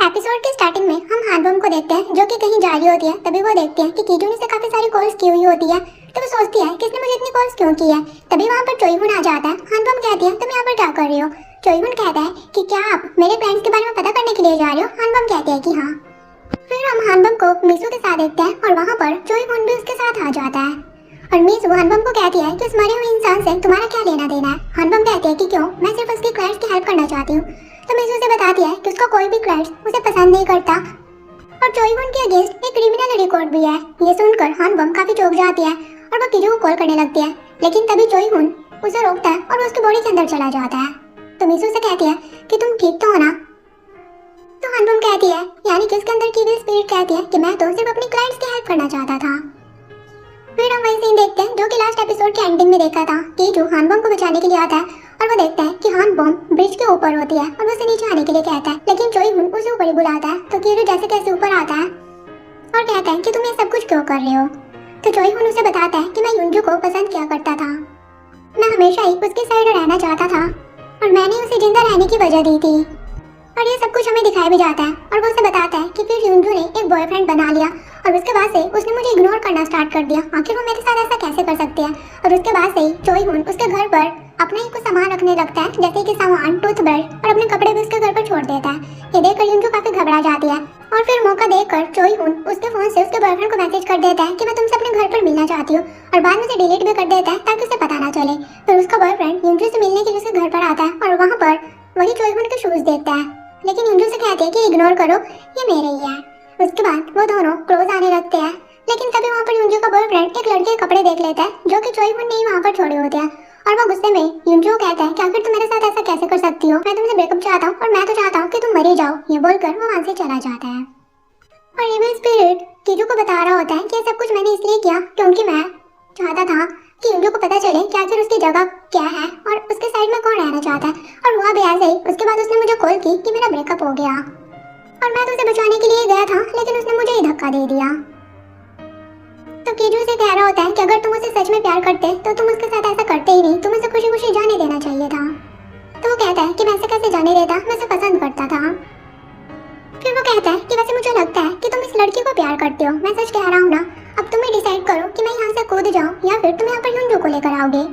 Episode के starting में हम हानबम को देखते हैं जो कि कहीं जा रही होती है। तभी वो देखते हैं कि कीजून से काफी सारी कॉल्स की हुई होती है। तो वो सोचती है कि इसने मुझे इतनी कॉल्स क्यों की है। तभी वहाँ पर चोईहुन आ जाता है। हानबम कहती है तुम यहाँ पर क्या कर रही हो। चोईहुन कहता है कि क्या आप मेरे क्लाइंट्स के बारे में पता करने के लिए जा रहे हो। हानबम कहती है कि हाँ। फिर हम हानबम को मीसू के साथ देखते हैं और वहाँ पर चोईहुन भी उसके साथ आ जाता है। और मीसू हानबम को कहती है कि उस मरे हुए इंसान से तुम्हारा क्या लेना देना है। हानबम कहती है कि क्यों, मैं सिर्फ उसके क्लाइंट्स की हेल्प करना चाहती हूँ। तो मीसू उसे बताती है कि उसका कोई भी क्लाइंट्स उसे पसंद नहीं करता और चोईहुन के अगेंस्ट एक क्रिमिनल रिकॉर्ड भी है। ये सुनकर हानबम काफी चौंक जाती है और वो कीजू को कॉल करने लगती है, लेकिन तभी चोईहुन उसे रोकता है और वो उसकी बॉडी के अंदर चला जाता है। तो मीसू से कहती है कि तुम ठीक तो हो ना। तो हानबम कहती है यानी कि उसके अंदर की भी स्पिरिट कहती है कि मैं तो सिर्फ अपनी क्लाइंट्स की हेल्प करना चाहता था। फिर हम वही सीन देखते हैं जो कि लास्ट एपिसोड के एंडिंग में देखा था। कीजू हानबम को बचाने के लिए आता है और वो देखता है कि हानबम ब्रिज के ऊपर होती है और वो उसे नीचे आने के लिए कहता है, लेकिन चोईहुन उसे ऊपर ही बुलाता है। तो कीजू जैसे तैसे ऊपर आता है और कहता है कि तुम ये सब कुछ क्यों कर रहे हो। तो चोईहुन उसे बताता है कि मैं युंजू को पसंद किया करता था, मैं हमेशा ही उसके साइड रहना चाहता था और मैंने उसे जिंदा रहने की वजह दी थी। और ये सब कुछ हमें दिखाया भी जाता है और वो उसे बताता है कि फिर युंजू ने एक बॉयफ्रेंड बना लिया और उसके बाद से उसने मुझे इग्नोर करना स्टार्ट कर दिया। आखिर वो मेरे साथ ऐसा कैसे कर सकती है। और उसके बाद से ही चोईहुन उसके घर पर अपना ही कुछ सामान रखने लगता है, जैसे कि सामान, टूथब्रश और अपने कपड़े भी उसके घर पर छोड़ देता है। ये देखकर युंजू काफी घबरा जाती है और फिर मौका देखकर चोईहुन उसके फोन से उसके बॉयफ्रेंड को मैसेज कर देता है कि मैं तुमसे अपने घर पर मिलना चाहती हूँ और बाद में उसे डिलीट भी कर देता है ताकि उसे पता ना चले। फिर उसका बॉयफ्रेंड युंजू से मिलने के लिए उसके घर पर आता है और वहाँ पर वही चोईहुन के शूज देखता है, लेकिन युंजू से कहते हैं कि इग्नोर करो, ये मेरे ही है। उसके बाद वो दोनों क्लोज आने लगते हैं, लेकिन तभी वहाँ पर युंजू का बॉयफ्रेंड एक लड़के के कपड़े देख लेता है जो कि चोईहुन ने ही वहाँ पर छोड़े होते हैं और वो गुस्से में युंजू को कहता है कि आखिर तुम मेरे साथ ऐसा कैसे कर सकती हो, मैं तुमसे ब्रेकअप चाहता हूँ और मैं तो चाहता हूँ कि तुम मरे जाओ। ये बोलकर वो वहाँ से चला जाता है और इविल स्पिरिट कीजू को बता रहा होता है कि ये सब कुछ मैंने इसलिए किया क्योंकि मैं चाहता था कि युंजू को पता चले कि आखिर उसकी जगह क्या है और उसके साइड में कौन रहना चाहता है। और हुआ भी ऐसे ही। उसके बाद उसने मुझे कॉल की कि मेरा ब्रेकअप हो गया और मैं तो उसे बचाने के लिए गया था, लेकिन उसने मुझे ही धक्का दे दिया। तो कीजू से कह रहा होता है कि अगर तुम उसे सच में प्यार करते तो तुम उसके साथ ऐसा करते ही नहीं, तुम उसे खुशी खुशी जाने देना चाहिए था। तो वो कहता है कि मैं ऐसे कैसे जाने देता, मैं उसे पसंद करता था। फिर वो कहता है कि वैसे मुझे लगता है कि तुम इस लड़की को प्यार करते हो, मैं सच कह रहा हूँ ना। अब तुम ही डिसाइड करो कि मैं यहाँ से कूद जाऊँ या फिर तुम यहाँ पर युंजू को लेकर आओगे।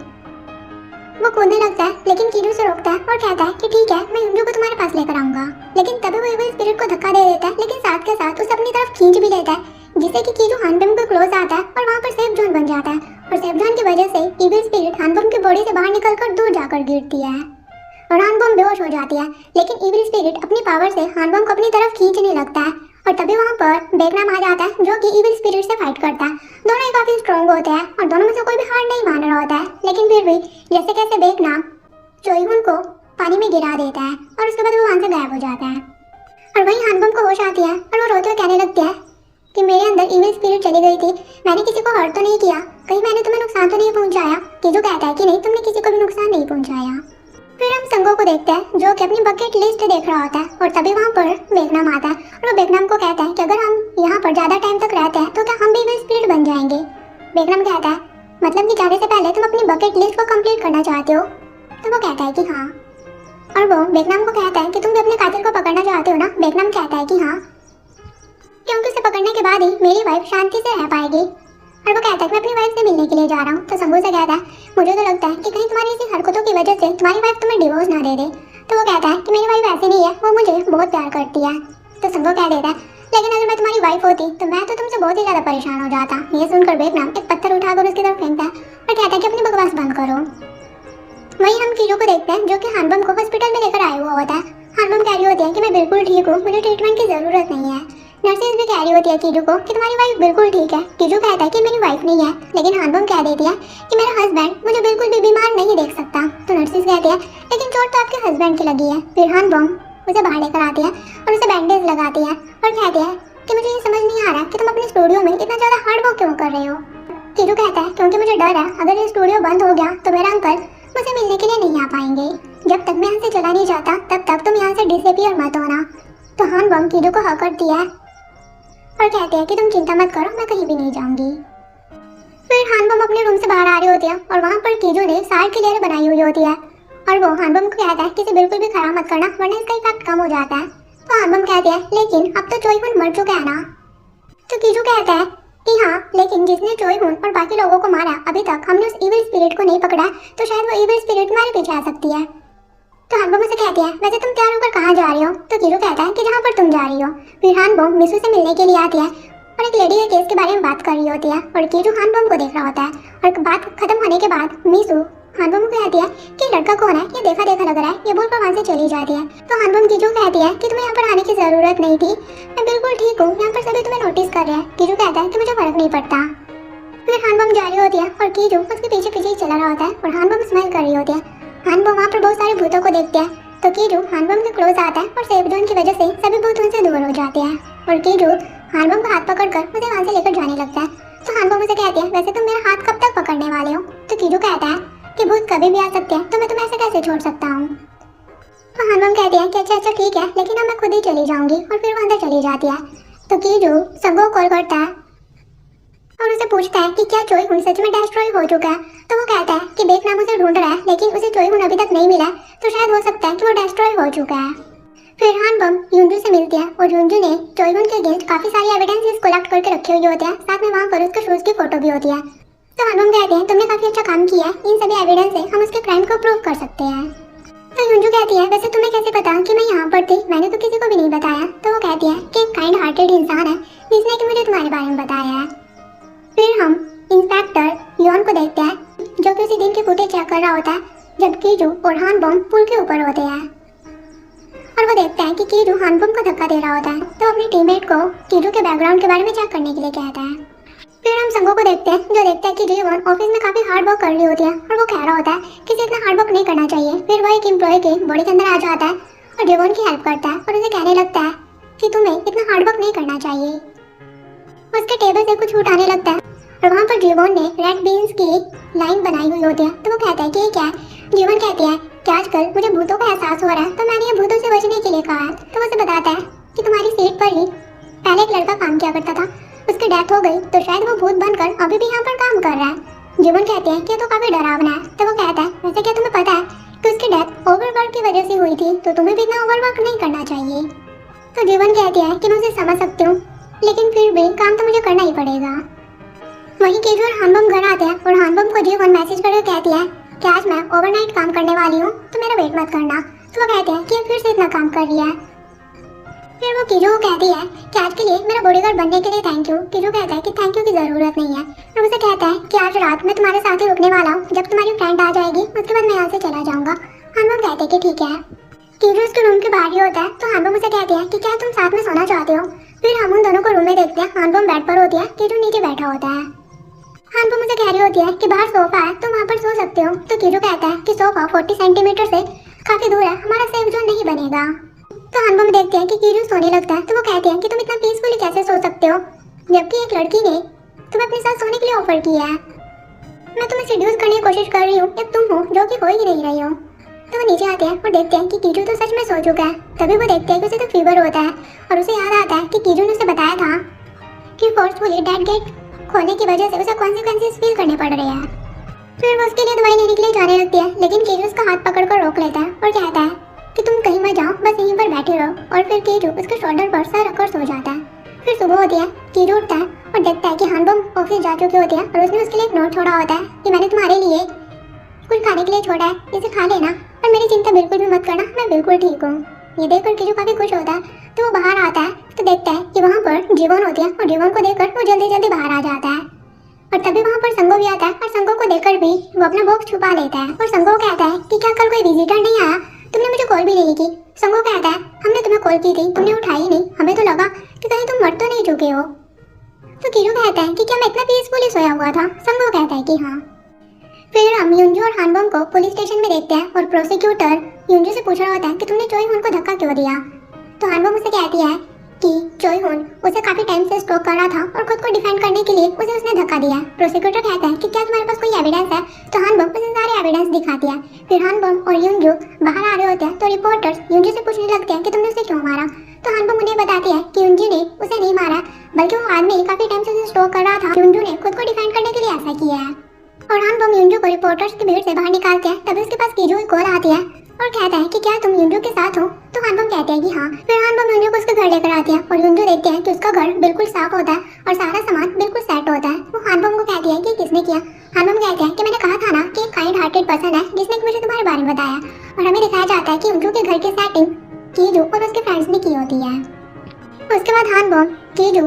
वो कूदने लगता है, लेकिन कीजू से रोकता है और कहता है कि ठीक है, मैं युंजू को तुम्हारे पास लेकर आऊंगा। लेकिन तभी वो इविल स्पिरिट को धक्का दे देता है, लेकिन साथ के साथ उसे अपनी तरफ खींच भी लेता है, जिससे कि कीजू हानबम के क्लोज आता है और वहाँ पर सेफ जोन बन जाता है। और सेफ जोन की वजह से इविल स्पिरिट हानबम की बॉडी से बाहर निकलकर दूर जाकर गिरती है और हानबम बेहोश हो जाती है। लेकिन इविल स्पिरिट अपनी पावर से हानबम को अपनी तरफ खींचने लगता है और तभी वहाँ पर बेकनाम आ जाता है जो कि इविल स्पिरिट से फाइट करता है। दोनों ही काफी स्ट्रॉन्ग होते हैं और दोनों में से कोई भी हार नहीं मान रहा होता है, लेकिन फिर भी जैसे कैसे बेकनाम चोईहुन को पानी में गिरा देता है और उसके बाद वो वहाँ से गायब हो जाता है। और वहीं हानबम को होश आती है और वो रोते हुए कहने लगती है कि मेरे अंदर इविल स्पिरिट चली गई थी, मैंने किसी को हर्ट तो नहीं किया, कहीं मैंने तुम्हें नुकसान तो नहीं पहुंचाया। कीजू कहता है कि नहीं, तुमने किसी को भी नुकसान नहीं पहुंचाया। फिर हम संगो को देखते हैं जो कि अपनी बकेट लिस्ट देख रहा होता है और तभी वहाँ पर बेकनाम आता है और वो बेकनाम को कहता है कि अगर हम यहाँ पर ज्यादा टाइम तक रहते हैं तो क्या हम भी इविल स्पिरिट बन जाएंगे। बेकनाम कहता है मतलब कि जाने से पहले तुम अपनी बकेट लिस्ट को कंप्लीट करना चाहते हो। तो वो कहता है कि हाँ। और वो बेकनाम को कहता है कि तुम भी अपने कातिल को पकड़ना चाहते हो ना। बेकनाम कहता है कि हाँ, क्योंकि उसे पकड़ने के बाद ही मेरी वाइफ शांति से रह पाएगी। और वो कहता है कि मैं अपनी वाइफ से मिलने के लिए जा रहा हूँ। तो संगू से कहता है मुझे तो लगता है कि कहीं तुम्हारी इसी हरकतों की वजह से तुम्हारी वाइफ तुम्हें डिवोर्स ना दे दे। तो वो कहता है कि मेरी वाइफ ऐसी नहीं है, वो मुझे बहुत प्यार करती है। तो संगू कह देता है लेकिन अगर मैं तुम्हारी वाइफ होती तो मैं तो तुमसे बहुत ही ज्यादा परेशान हो जाता। ये सुनकर बेकनाम एक पत्थर उठाकर उसकी तरफ फेंकता है और कहता है कि अपनी बकवास बंद करो। वहीं हम कीजू को देखते हैं जो कि हानबम को हॉस्पिटल में लेकर आया हुआ होता है। हानबम कह रही होती है कि मैं बिल्कुल ठीक हूँ, मुझे ट्रीटमेंट की जरूरत नहीं है। नर्सेज भी कह रही होती है कीजू को कि तुम्हारी वाइफ बिल्कुल ठीक है। कीजू कहता है कि मेरी वाइफ नहीं है, लेकिन हानबम कह देती है कि मेरा हस्बैंड मुझे बिल्कुल भी बीमार नहीं देख सकता। तो नर्सेज कहती है लेकिन चोट तो आपके हस्बैंड की लगी है। फिर हानबम उसे बाहर लेकर आती है और उसे बैंडेज लगाती है और कहती है कि मुझे ये समझ नहीं आ रहा कि तुम अपने स्टूडियो में इतना ज्यादा हार्ड वर्क क्यों कर रहे हो। कीजू कहता है क्योंकि मुझे डर है अगर ये स्टूडियो बंद हो गया तो मेरा अंकल मुझे मिलने के लिए नहीं आ पाएंगे। जब तक मैं यहाँ से चला नहीं जाता तब तक तुम यहाँ से डिसअपीयर मत होना। तो हानबम कीजू को हाँ करती है और कहते हैं कि तुम चिंता मत करो, मैं कहीं भी नहीं जाऊंगी। फिर हानबम अपने रूम से बाहर आ रही होती है और वहाँ पर कीजू ने साल्ट की लेयर बनाई हुई होती है और वो हानबम को कहता है कि इसे बिल्कुल भी खराब मत करना वरना इसका इफेक्ट कम हो जाता है। तो हानबम कहती है लेकिन अब तो चोईहुन मर चुका है ना। तो कीजू कहता है कि हाँ, लेकिन जिसने चोईहुन और बाकी लोगों को मारा अभी तक हमने उस इविल स्पिरिट को नहीं पकड़ा, तो शायद वो इविल स्पिरिट हमारे पीछे आ सकती है। तो हानबम उसे कहती है वैसे तुम तैयार होकर कहाँ जा रही हो। तो कीजू कहता है कि जहाँ पर तुम जा रही हो। फिर हानबम मिसू से मिलने के लिए आती है और एक लेडी के केस के बारे में बात कर रही होती है और कीजू हानबम को देख रहा होता है। और बात खत्म होने के बाद मिसू हानबम को कहती है कि लड़का कौन है, ये देखा देखा लग रहा है, ये बोलकर वहाँ से चली जाती है। तो हानबम कीजू कहती है कि तुम्हें यहाँ पर आने की जरूरत नहीं थी, मैं बिल्कुल ठीक हूँ, यहाँ पर सभी तुम्हें नोटिस कर रहे हैं। कीजू कहता है कि मुझे फर्क नहीं पड़ता। फिर हानबम जा रही होती है और कीजू उसके पीछे पीछे ही चला रहा होता है और हानबम स्माइल कर रही होती है। हानबम वहाँ पर बहुत सारे भूतों को देखते हैं, तो कीजू हानबम के क्लोज आता है और सेफ जोन की वजह से सभी भूत उनसे दूर हो जाते हैं और कीजू हानबम का हाथ पकड़कर उसे वहाँ से लेकर जाने लगता है। तो हानबम उसे कहती है वैसे तुम मेरा हाथ कब तक पकड़ने वाले हो। तो कीजू कहता है कि भूत कभी भी आ सकते हैं, तो मैं तुम्हें ऐसे कैसे छोड़ सकता हूँ। तो हानबम कहती है कि अच्छा ठीक है, लेकिन अब मैं खुद ही चली जाऊंगी और फिर वो अंदर चली जाती है। तो कीजू संगो को कॉल करता है और उसे पूछता है कि क्या चोईहुन सच में डिस्ट्रॉय हो चुका है। तो वो कहता है कि बेक नाम उसे ढूंढ रहा है, लेकिन उसे चोईहुन अभी तक नहीं मिला, तो शायद हो सकता है कि वो डिस्ट्रॉय हो चुका है। फिर हानबम युंजू से मिलती है और युंजू ने चोईहुन के अगेंस्ट काफी सारी एविडेंसेस कलेक्ट करके रखे हुए होते हैं, साथ में वहाँ पर उसके शूज की फोटो भी होती है। तो हानबम कहते हैं तुमने काफी अच्छा काम किया है, इन सभी एविडेंस से हम उसके क्राइम को प्रूव कर सकते हैं। तो युंजू कहती है वैसे तुम्हें कैसे पता कि मैं यहाँ पर थी, मैंने तो किसी को भी नहीं बताया। तो वो कहती है कि एक काइंड हार्टेड इंसान है जिसने कि मुझे तुम्हारे बारे में बताया है। फिर हम इंस्पेक्टर योन को देखते हैं जो कि उसी दिन की फुटेज चेक कर रहा होता है जब कीजू और हानबम पुल के ऊपर होते हैं और वो देखता है कि कीजू हानबम को धक्का दे रहा होता है। तो अपनी टीममेट को कीजू के बैकग्राउंड के बारे में चेक करने के लिए कहता है। फिर हम संगो को देखते हैं जो देखता है कि जीवन ऑफिस में काफी हार्ड वर्क कर रही होती है और वो कह रहा होता है कि इसे इतना हार्ड वर्क नहीं करना चाहिए। फिर वो एक एम्प्लॉय के बॉडी के अंदर आ जाता है और जीवन की हेल्प करता है और उसे कहने लगता है कि तुम्हें इतना हार्ड वर्क नहीं करना चाहिए। उसके टेबल से कुछ उठाने लगता है और वहाँ पर जीवन ने रेड बीन्स की लाइन बनाई हुई होती है। तो वो कहता है कि ये क्या है। जीवन कहती है कि आजकल मुझे भूतों का एहसास हो रहा है, तो मैंने ये भूतों से बचने के लिए कहा है। तो वो उसे बताता है कि तुम्हारी सीट पर ही पहले एक लड़का काम किया करता था, उसकी डेथ हो गई, तो शायद वो भूत बनकर अभी भी यहाँ पर काम कर रहा है। जीवन कहते हैं कि ये तो काफी डरावना है। तो वो कहता है वैसे क्या तुम्हें पता है कि उसकी डेथ ओवरवर्क की वजह से हुई थी, तो तुम्हें भी इतना ओवरवर्क नहीं करना चाहिए। तो जीवन कहती है कि मैं उसे समझ सकती हूँ, लेकिन फिर भी काम तो मुझे करना ही पड़ेगा। वहीं कीजू और हानबम घर आते हैं और हानबम को जीवन मैसेज करके कहती है कि आज मैं ओवरनाइट काम करने वाली हूँ, तो मेरा वेट मत करना। तो वो कहते हैं कि फिर से इतना काम कर रही है। फिर वो कीजू को कहती है कि आज के लिए मेरा बॉडीगार्ड बनने के लिए थैंक यू। कीजू कहता है कि थैंक यू की जरूरत नहीं है और उसे कहता है कि आज रात मैं तुम्हारे साथ ही रुकने वाला हूँ, जब तुम्हारी फ्रेंड आ जाएगी उसके बाद मैं यहाँ से चला जाऊंगा। हानबम कहते हैं कि ठीक है। कीजू उसके रूम के बाहर ही होता है, तो हानबम उसे कहती है कि क्या तुम साथ में सोना चाहते हो। फिर हम उन दोनों को रूम में देखते हैं। हानबम बेड पर होती है, कीजू नीचे बैठा होता है। हानबम मुझे कह रही होती है कि बाहर सोफा है, तुम वहाँ पर सो सकते हो। तो कीजू कहता है कि सोफा 40 सेंटीमीटर से काफी दूर है, हमारा सेफ जोन नहीं बनेगा। तो हानबम देखते हैं कि कीजू सोने लगता है। तो वो कहते हैं कि तुम इतना पीसफुली कैसे सो सकते हो, जबकि एक लड़की ने तुम्हें अपने साथ सोने के लिए ऑफर किया है। मैं तुम्हें सीड्यूस करने की कोशिश कर रही हूँ, एक तुम हो जो कि हो ही नहीं रही हो। तो वो नीचे आते हैं और देखते हैं कि कीजू तो सच में सो चुका है। तभी वो देखते हैं कि उसे तो फीवर होता है और उसे याद आता है कि कीजू ने उसे बताया था कि फोर्सफुली डेड गेट खोने की वजह से उसे कॉन्सिक्वेंसेस फील करने पड़ रहे हैं। फिर वो उसके लिए दवाई लेने के लिए जाने लगती है, लेकिन कीजू उसका हाथ पकड़कर रोक लेता है और कहता है कि तुम कहीं मत जाओ, बस यहीं पर बैठे रहो। और फिर कीजू उसके शोल्डर पर सर रखकर सो जाता है। फिर सुबह होती है, कीजू उठता है और देखता है कि हानबम ऑफिस जा चुकी होती है और उसने उसके लिए एक नोट छोड़ा होता है कि मैंने तुम्हारे लिए कुछ खाने के लिए छोड़ा है, इसे खा लेना और मेरी चिंता बिल्कुल भी मत करना, मैं बिल्कुल ठीक हूँ। ये देखकर कीजू काफी खुश होता है। तो वो बाहर आता है तो देखता है कि वहाँ पर जीवन होती है और जीवन को देखकर वो जल्दी जल्दी बाहर आ जाता है। और तभी वहाँ पर संगो भी आता है और संगो को देखकर भी वो अपना बॉक्स छुपा लेता है और संगो कहता है कि क्या कल कोई विजिटर नहीं आया, तुमने मुझे कॉल भी नहीं की। संगो कहता है हमने तुम्हें कॉल की थी, तुमने उठाई नहीं, हमें तो लगा कि कहीं तुम मर तो नहीं चुके हो। तो कीजू कहता है कि क्या मैं इतना पीसफुली सोया हुआ था। संगो कहता है कि हाँ। फिर हम युंजू और हानबम को पुलिस स्टेशन में देखते हैं और प्रोसिक्यूटर युंजू से पूछ रहा होता है कि तुमने चोईहुन को धक्का क्यों दिया। तो हानबम उसे कहती है कि चोईहुन उसे काफी टाइम से स्टॉक कर रहा था और खुद को डिफेंड करने के लिए उसे उसने धक्का दिया। प्रोसिक्यूटर कहता है कि क्या तुम्हारे पास कोई एविडेंस है। तो हानबम उसे सारे एविडेंस दिखाती है। फिर हानबम और युंजू बाहर आ रहे होते हैं तो रिपोर्टर्स युंजू से पूछने लगते हैं कि तुमने उसे क्यों मारा। तो हानबम उन्हें बताती है कि युंजू ने उसे नहीं मारा, बल्कि वो आदमी काफी टाइम से उसे स्टॉक कर रहा था। युंजू ने खुद को डिफेंड करने के लिए ऐसा किया है। और हानबम युंजू को रिपोर्टर्स की भीड़ से बाहर निकालते हैं। तभी उसके पास कीजू की कॉल आती है और कहता है कि क्या तुम युंजू के साथ हो। तो हानबम कहते हैं कि हाँ। फिर हानबम युंजू को उसके घर लेकर आती है और युंजू देखते हैं कि उसका घर बिल्कुल साफ होता है और सारा सामान बिल्कुल सेट होता है। वो हानबम को कहती है कि किसने किया। हानबम कहते हैं कि मैंने कहा था ना कि एक काइंड हार्टेड पर्सन है जिसने मुझे तुम्हारे बारे में बताया। और हमें दिखाया जाता है कि युंजू के घर की सेटिंग कीजू और उसके फ्रेंड्स ने की होती है। उसके बाद हानबम कीजू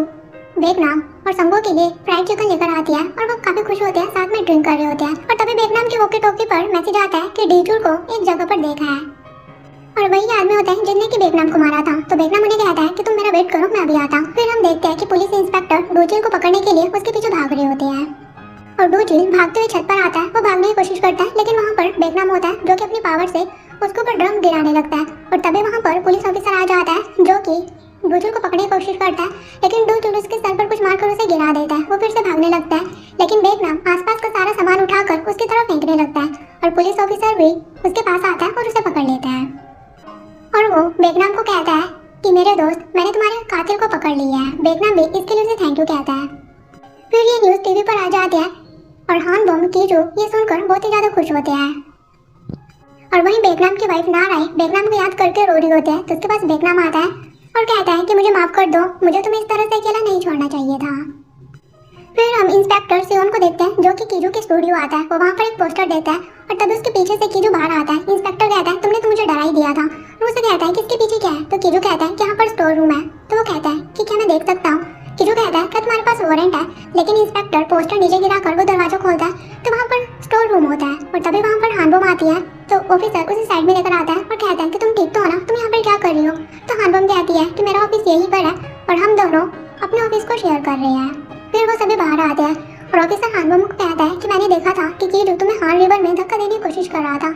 बेकनाम और संगो के लिए फ्राइड चिकन लेकर आती है और वो काफी खुश होते हैं, साथ में ड्रिंक कर रहे होते हैं। और तभी बेकनाम के वॉकी टॉकी पर मैसेज आता है कि डीजूर को एक जगह पर देखा है और वही आदमी होता है जिसने कि बेकनाम को मारा था। तो बेकनाम उन्हें कहता है कि तुम मेरा वेट करो, मैं अभी आता हूँ। फिर हम देखते हैं कि पुलिस इंस्पेक्टर डूजिल को पकड़ने के लिए उसके पीछे भाग रहे होते हैं और डूजिल भागते हुए छत पर आता है। वो भागने की कोशिश करता है लेकिन वहाँ पर बेकनाम होता है जो कि अपनी पावर से उसके ऊपर ड्रम गिराने लगता है। और तभी वहाँ पर पुलिस ऑफिसर आ जाता है जो कि डूजिल को पकड़ने की कोशिश करता है लेकिन डूजिल उसके सर पर कुछ मारकर उसे गिरा देता है। वो फिर से भागने लगता है लेकिन बेकनाम आसपास का सारा सामान उठाकर उसकी तरफ फेंकने लगता है और पुलिस ऑफिसर भी उसके पास आता है और उसे पकड़ लेता है। और वो बेकनाम को कहता है कि मेरे दोस्त, मैंने तुम्हारे कातिल को पकड़ लिया है। बेकनाम भी इसके लिए उसे थैंक यू कहता है। फिर ये न्यूज़ टीवी पर आ जाती है और हानबम कीजू ये सुनकर बहुत ही ज़्यादा खुश होते हैं। और वहीं बेकनाम की वाइफ नाराई बेकनाम को याद करके रो रही होती है। तो उसके पास बेकनाम आता है और कहता है कि मुझे माफ़ कर दो, मुझे तुम्हें इस तरह से अकेला नहीं छोड़ना चाहिए था। फिर हम इंस्पेक्टर सियोन को देखते हैं जो कि कीजू के स्टूडियो आता है। वो वहाँ पर एक पोस्टर देता है और तभी उसके पीछे से कीजू बाहर आता है। इंस्पेक्टर कहता है तुमने तो मुझे डरा ही दिया था। और उसे कहता है कि इसके पीछे क्या है। तो कीजू कहता है कि यहाँ पर स्टोर रूम है। तो वो कहता है कि क्या मैं देख सकता हूँ। कीजू कहता है क्या तुम्हारे पास वारंट है। लेकिन इंस्पेक्टर पोस्टर नीचे गिराकर वो दरवाजा खोलता है तो वहाँ पर स्टोर रूम होता है। और तभी वहाँ पर हानबम आती है तो ऑफिसर उसे साइड में लेकर आता है और कहता है कि तुम ठीक तो हो ना, तुम यहाँ पर क्या कर रही हो। तो हानबम कहती है कि मेरा ऑफिस यहीं पर है और हम दोनों अपने ऑफिस को शेयर कर रहे हैं। फिर वो सभी बाहर आते हैं और ऑफिसर हानबम को कहता है कि मैंने देखा था कि कीजू तुम्हें हान रिवर में धक्का देने की कोशिश कर रहा था।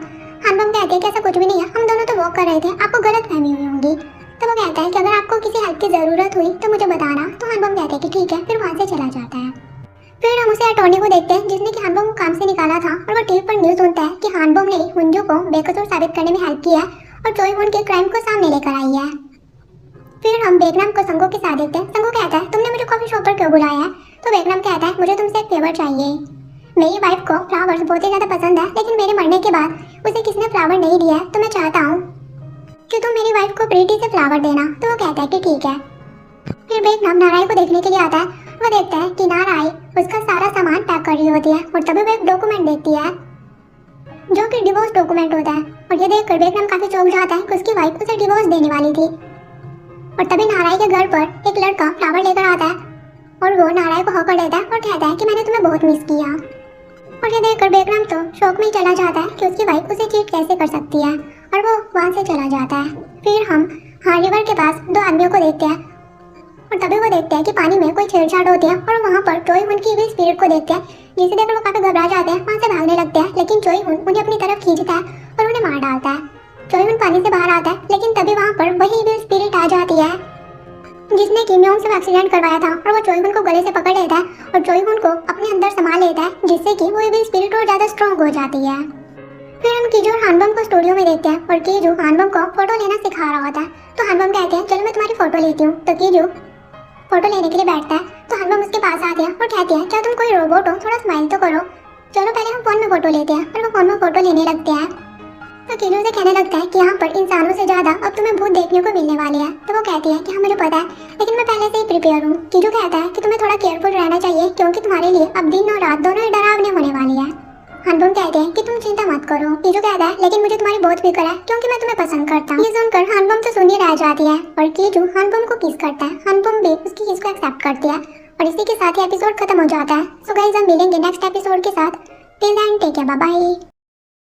हानबम कहते हैं कि ऐसा कुछ भी नहीं है, हम दोनों तो वॉक कर रहे थे, आपको गलत फहमी हुई होंगी। तो वो कहता है कि अगर आपको किसी हेल्प की ज़रूरत हुई तो मुझे बताना। तो हानबम कहते हैं कि ठीक है, फिर वहाँ से चला जाता है। फिर हम उसे अटॉर्नी को देखते हैं जिसने कि हानबम को काम से निकाला था और वो टीवी पर न्यूज़ सुनता है कि हानबम ने हुंजू को बेकसूर साबित करने में हेल्प की है और चोई हुन के क्राइम को सामने लेकर आई है। फिर हम बेकनाम को संगो के साथ देखते हैं। संगो कहता है तुमने मुझे कॉफी शॉप पर क्यों बुलाया है। तो बेकनाम कहता है मुझे तुमसे एक फेवर चाहिए। मेरी वाइफ को फ्लावर्स बहुत ही ज़्यादा पसंद है लेकिन मेरे मरने के बाद उसे किसने फ्लावर नहीं दिया है, तो मैं चाहता हूँ कि तुम मेरी वाइफ को प्रीति से फ्लावर देना। तो वो कहता है कि ठीक है। फिर बेकनाम नाराई को देखने के लिए आता है। वो देखता है कि नाराई उसका सारा सामान पैक कर रही होती है और तभी वो एक डॉक्यूमेंट देखती है जो कि डिवोर्स डॉक्यूमेंट होता है। और ये देखकर बेकनाम काफ़ी चौंक जाता है कि उसकी वाइफ उसे डिवोर्स देने वाली थी। और तभी नाराई के घर पर एक लड़का फ्लावर लेकर आता है और वो नाराई को हॉकर लेता है और कहता है कि मैंने तुम्हें बहुत मिस किया। और ये देखकर बेकनाम तो शौक में ही चला जाता है कि उसकी वाइफ उसे चीट कैसे कर सकती है और वो वहाँ से चला जाता है। फिर हम हार रिवर के पास दो आदमियों को देखते हैं और तभी वो देखते हैं कि पानी में कोई छेड़छाड़ होती है और वहाँ पर चोई हुन की इविल स्पिरिट को देखते हैं जिसे देखकर वो काफ़ी घबरा जाते हैं, वहाँ से भागने लगते हैं। लेकिन चोई हुन उन्हें अपनी तरफ खींचता है और उन्हें मार डालता है। चोई हुन पानी से बाहर आता है लेकिन तभी वहाँ पर वही इविल स्पिरिट आ जाती है जिसने कि म्योंग से एक्सीडेंट करवाया था और वो चोई हुन को गले से पकड़ लेता है और चोई हुन को अपने अंदर संभाल लेता है जिससे कि वो इविल स्पिरिट और ज़्यादा स्ट्रॉन्ग हो जाती है। फिर हम कीजू और हानबम को स्टूडियो में देखते हैं और कीजू हानबम को फोटो लेना सिखा रहा होता है। तो हानबम कहते हैं चलो मैं तुम्हारी फोटो लेती हूँ। तो कीजू फोटो लेने के लिए बैठता है तो हानबम उसके पास आती है और कहती है क्या तुम कोई रोबोट हो, थोड़ा स्माइल तो करो। चलो पहले हम फोन में फोटो लेते हैं। और वो फोन में फोटो लेने लगते हैं तो कीजू से कहने लगता है कि यहाँ पर इंसानों से ज़्यादा अब तुम्हें भूत देखने को मिलने वाले हैं। तो वो कहती है कि हाँ मुझे पता है लेकिन मैं पहले से ही प्रिपेयर हूँ। कीजू कहता है कि तुम्हें थोड़ा केयरफुल रहना चाहिए क्योंकि तुम्हारे लिए अब दिन और रात दोनों ही डरावने होने वाली है। हानबम कहते हैं कि तुम चिंता मत करो। कीजू कहता है लेकिन मुझे तुम्हारी बहुत फिक्र है क्योंकि मैं तुम्हें पसंद करता हूँ। ये सुनकर हानबम तो सुनी रह जाती है और कीजू हानबम को किस करता है। हानबम भी उसकी किस को एक्सेप्ट करती है और इसी के साथ ही एपिसोड खत्म हो जाता है। सो गाइस हम मिलेंगे नेक्स्ट एपिसोड के साथ। Till then take care, bye bye.